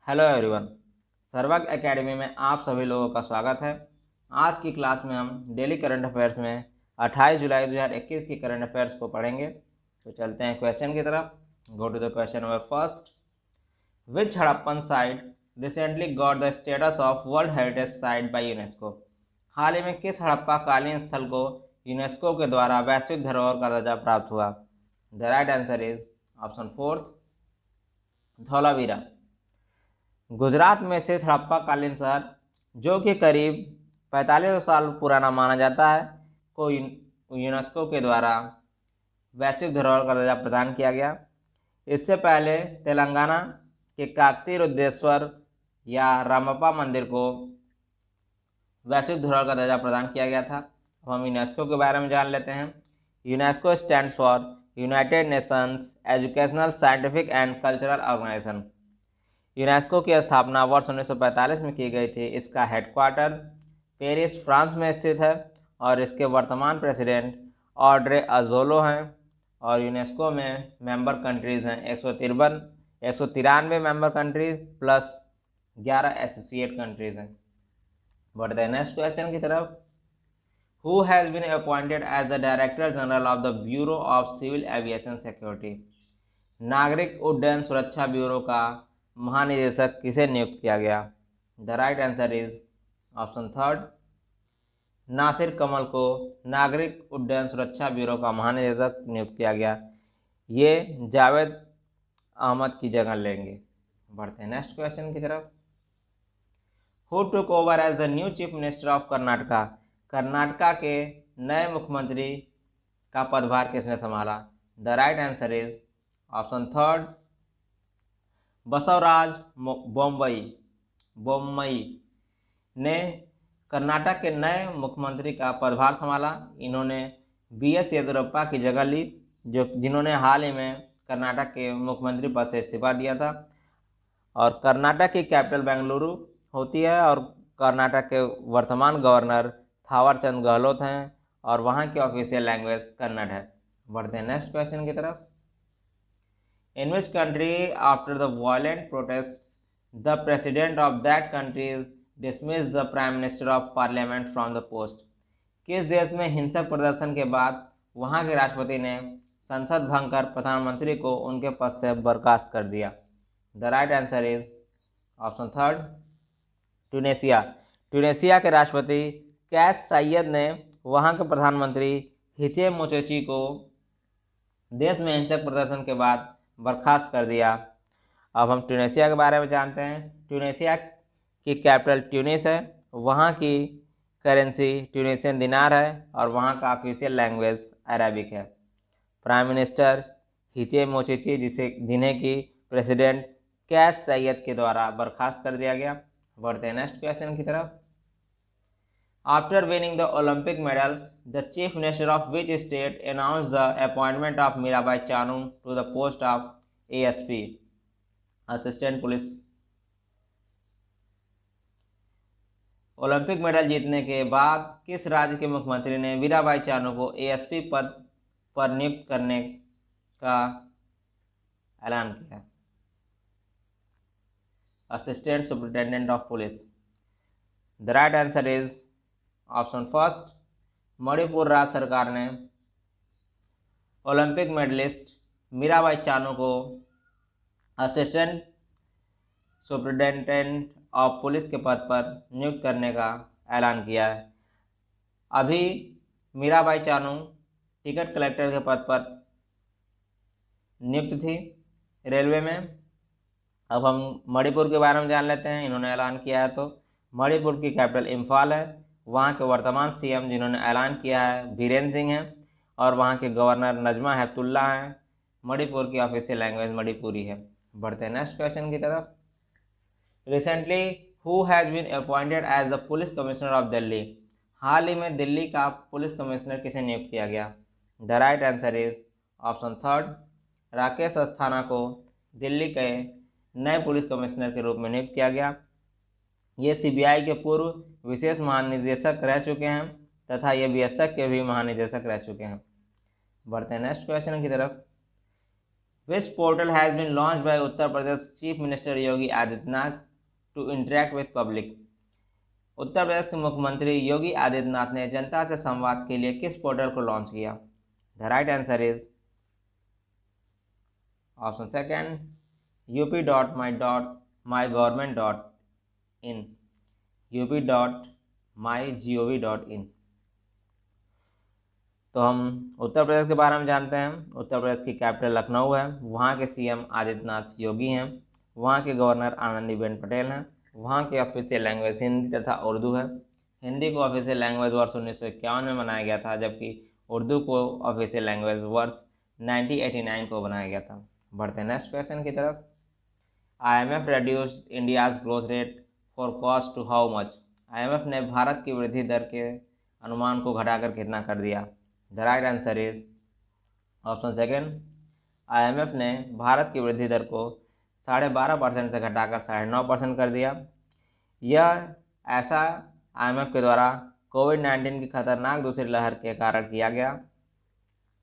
Hello everyone. सर्वज्ञ academy में आप सभी लोगों का स्वागत है। आज की क्लास में हम डेली करंट अफेयर्स में 28 जुलाई 2021 की करंट अफेयर्स को पढ़ेंगे। तो चलते हैं क्वेश्चन की तरफ। Go to the question number first. Which Harappan site recently got the status of world heritage site by UNESCO. हाल ही में किस हड़प्पा कालीन स्थल को यूनेस्को के द्वारा वैश्विक धरोहर का दर्जा प्राप्त हुआ? The right answer is option fourth, Dholavira. Gujarat में स्थित हड़प्पा कालीन शहर, जो कि करीब 4500 साल पुराना माना जाता है, को यूनेस्को के द्वारा वैश्विक धरोहर का दर्जा प्रदान किया गया। इससे पहले तेलंगाना के काकतीय रुद्रेश्वर या रामप्पा मंदिर को वैश्विक धरोहर का दर्जा प्रदान किया गया था। अब हम यूनेस्को के बारे में जान लेते हैं। UNESCO stands for United Nations educational, scientific and cultural organisation. UNESCO की स्थापना वर्ष 1945 में की गई थी। इसका हेडक्वार्टर पेरिस, फ्रांस में स्थित है और इसके वर्तमान प्रेसिडेंट ऑड्रे अजोलो हैं। और यूनेस्को में मेंबर कंट्रीज़ हैं 193 member countries plus 11 associate countries हैं। बढ़ते हैं नेक्स्ट क्वेश्चन की तरफ। Who has been appointed as the director general of the bureau of civil aviation security. नागरिक उड्डयन सुरक्षा ब्यूरो का महानिदेशक किसे नियुक्त किया गया? The right answer is option third, Nasir Kamal को नागरिक उड्डयन सुरक्षा ब्यूरो का महानिदेशक नियुक्त किया गया। ये जावेद अहमद की जगह लेंगे। बढ़ते हैं नेक्स्ट क्वेश्चन की तरफ। Who took over as the new chief minister of Karnataka. Karnataka के नए मुख्यमंत्री का पदभार किसने संभाला? The right answer is option third, Basavaraj Bommai ने कर्नाटक के नए मुख्यमंत्री का पदभार संभाला। इन्होंने BS येदियुरप्पा की जगह ली, जिन्होंने हाल ही में कर्नाटक के मुख्यमंत्री पद से इस्तीफा दिया था। और कर्नाटक की कैपिटल बेंगलुरु होती है और कर्नाटक के वर्तमान गवर्नर थावरचंद गहलोत हैं और वहाँ की ऑफिशियल लैंग्वेज कन्नड़ है। बढ़ते हैं नेक्स्ट क्वेश्चन की तरफ। In which country, after the violent protests, the president of that country dismissed the prime minister of parliament from the post? किस देश में हिंसक प्रदर्शन के बाद वहां के राष्ट्रपति ने संसद भंग कर प्रधानमंत्री को उनके पद से बर्खास्त कर दिया? The right answer is option third, Tunisia. Tunisia के राष्ट्रपति कैस साइयद ने वहां के प्रधानमंत्री हिचे मोचेची को देश में हिंसक प्रदर्शन के बाद बर्खास्त कर दिया। अब हम ट्यूनेशिया के बारे में जानते हैं। ट्यूनेशिया की कैपिटल ट्यूनिस है, वहाँ की करेंसी ट्यूनेशियन दिनार है और वहाँ का ऑफिशियल लैंग्वेज अरबिक है। प्राइम मिनिस्टर हिचे मोचेची जिन्हें की प्रेसिडेंट कैस सैयद के द्वारा बर्खास्त कर दिया गया। बढ़ते हैं नेक्स्ट क्वेश्चन की तरफ। After winning the Olympic medal, the chief minister of which state announced the appointment of Mirabai Chanu to the post of ASP, Assistant Police? Olympic medal जीतने के बाद किस राज्य के मुख्यमंत्री ने मीराबाई चानू को ASP पद पर नियुक्त करने का ऐलान किया? Assistant superintendent of police. The right answer is option first, Manipur राज्य सरकार ने ओलंपिक मेडलिस्ट मीराबाई चानू को असिस्टेंट सुपरिटेंडेंट ऑफ पुलिस के पद पर नियुक्त करने का ऐलान किया है। अभी मीराबाई चानू टिकट कलेक्टर के पद पर नियुक्त थी रेलवे में। अब हम मणिपुर के बारे में जान लेते हैं। इन्होंने ऐलान किया है तो मणिपुर की कैपिटल इम्फाल है। वहाँ के वर्तमान CM जिन्होंने ऐलान किया है बीरेन सिंह हैं और वहाँ के गवर्नर नजमा हेपतुल्ला हैं। मणिपुर की ऑफिशियल लैंग्वेज मणिपुरी है। बढ़ते हैं नेक्स्ट क्वेश्चन की तरफ। Recently who has been appointed as the police commissioner of Delhi. हाल ही में दिल्ली का पुलिस कमिश्नर किसे नियुक्त किया गया? The right answer is option थर्ड, राकेश अस्थाना को दिल्ली के नए पुलिस कमिश्नर के रूप में नियुक्त किया गया। ये CBI के पूर्व विशेष महानिदेशक रह चुके हैं तथा ये BSF के भी महानिदेशक रह चुके हैं। बढ़ते हैं नेक्स्ट क्वेश्चन की तरफ। Which portal has been launched by Uttar Pradesh chief minister Yogi Adityanath to interact with public. Uttar Pradesh के मुख्यमंत्री योगी आदित्यनाथ ने जनता से संवाद के लिए किस पोर्टल को लॉन्च किया? The right answer is option second up.my.government.in up.mygov.in। तो हम उत्तर प्रदेश के बारे में जानते हैं। उत्तर प्रदेश की कैपिटल लखनऊ है, वहाँ के सीएम आदित्यनाथ योगी हैं, वहाँ के गवर्नर आनंदीबेन पटेल हैं, वहाँ की ऑफिशियल लैंग्वेज हिंदी तथा उर्दू है। हिंदी को ऑफिशियल लैंग्वेज वर्ष 1951 में बनाया गया था, जबकि उर्दू को ऑफिशियल लैंग्वेज वर्ष 1989 को बनाया गया था। बढ़ते हैं नेक्स्ट क्वेश्चन की तरफ। IMF reduced India's growth rate for cost to how much. IMF ने भारत की वृद्धि दर के अनुमान को घटाकर कितना कर दिया? The right answer is option second. IMF ने भारत की वृद्धि दर को 12.5% से घटाकर 9.5% कर दिया। यह ऐसा IMF के द्वारा कोविड-19 की खतरनाक दूसरी लहर के कारण किया गया।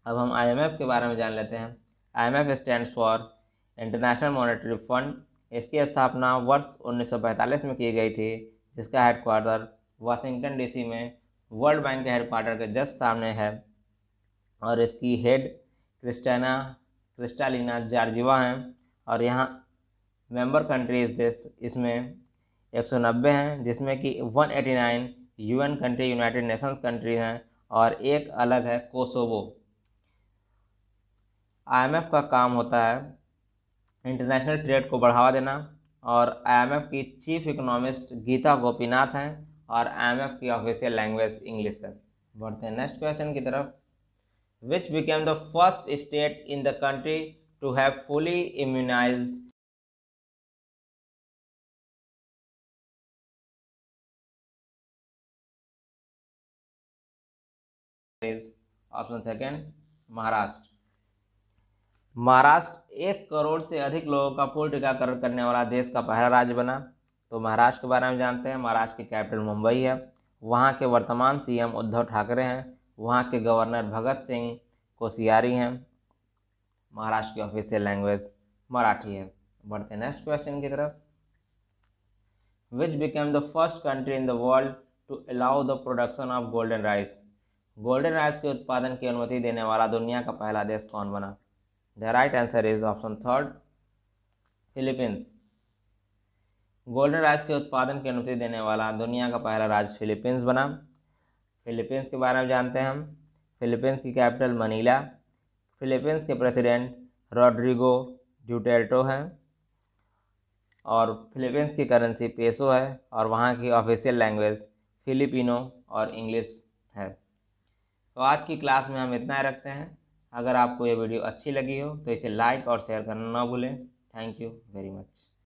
अब हम IMF के बारे में जान लेते हैं। IMF stands for international monetary fund. इसकी स्थापना वर्ष 1945 में की गई थी, जिसका हेडक्वार्टर वाशिंगटन DC में वर्ल्ड बैंक के हेडक्वार्टर के जस्ट सामने है, और इसकी हेड क्रिस्टालिना जॉर्जिवा हैं। और यहाँ मेंबर कंट्रीज देश इसमें 190 हैं, जिसमें कि 189 UN country United Nations country हैं, और एक अलग है कोसोवो। IMF का काम होता है इंटरनेशनल ट्रेड को बढ़ावा देना, और IMF की चीफ इकोनॉमिस्ट गीता गोपीनाथ हैं, और IMF की ऑफिशियल लैंग्वेज इंग्लिश है। बढ़ते हैं नेक्स्ट क्वेश्चन की तरफ। Which became the first state in the country to have fully immunized option second Maharashtra. Maharashtra 1 crore से अधिक लोगों का पूर्ण टीकाकरण करने वाला देश का पहला राज्य बना। तो महाराष्ट्र के बारे में जानते हैं। महाराष्ट्र की कैपिटल मुंबई है, वहाँ के वर्तमान CM उद्धव ठाकरे हैं, वहाँ के गवर्नर भगत सिंह कोश्यारी हैं। महाराष्ट्र की ऑफिशियल लैंग्वेज मराठी है। बढ़ते हैं नेक्स्ट क्वेश्चन की तरफ। Which became the first country in the world to allow the production of golden rice. Golden rice के उत्पादन की अनुमति देने वाला दुनिया का पहला देश कौन बना? The right answer is option third Philippines. Golden rice के उत्पादन की अनुमति देने वाला दुनिया का पहला राज्य फिलीपींस बना। फिलीपींस के बारे में जानते हैं हम। फिलीपींस की कैपिटल मनीला। फिलीपींस के प्रेसिडेंट रोड्रिगो ड्यूटेर्टो हैं, और फिलीपींस की करेंसी पेसो है, और वहाँ की ऑफिशियल लैंग्वेज फिलिपिनो और इंग्लिश है। तो आज की क्लास में हम इतना ही रखते हैं। अगर आपको ये वीडियो अच्छी लगी हो तो इसे लाइक और शेयर करना ना भूलें। Thank you very much.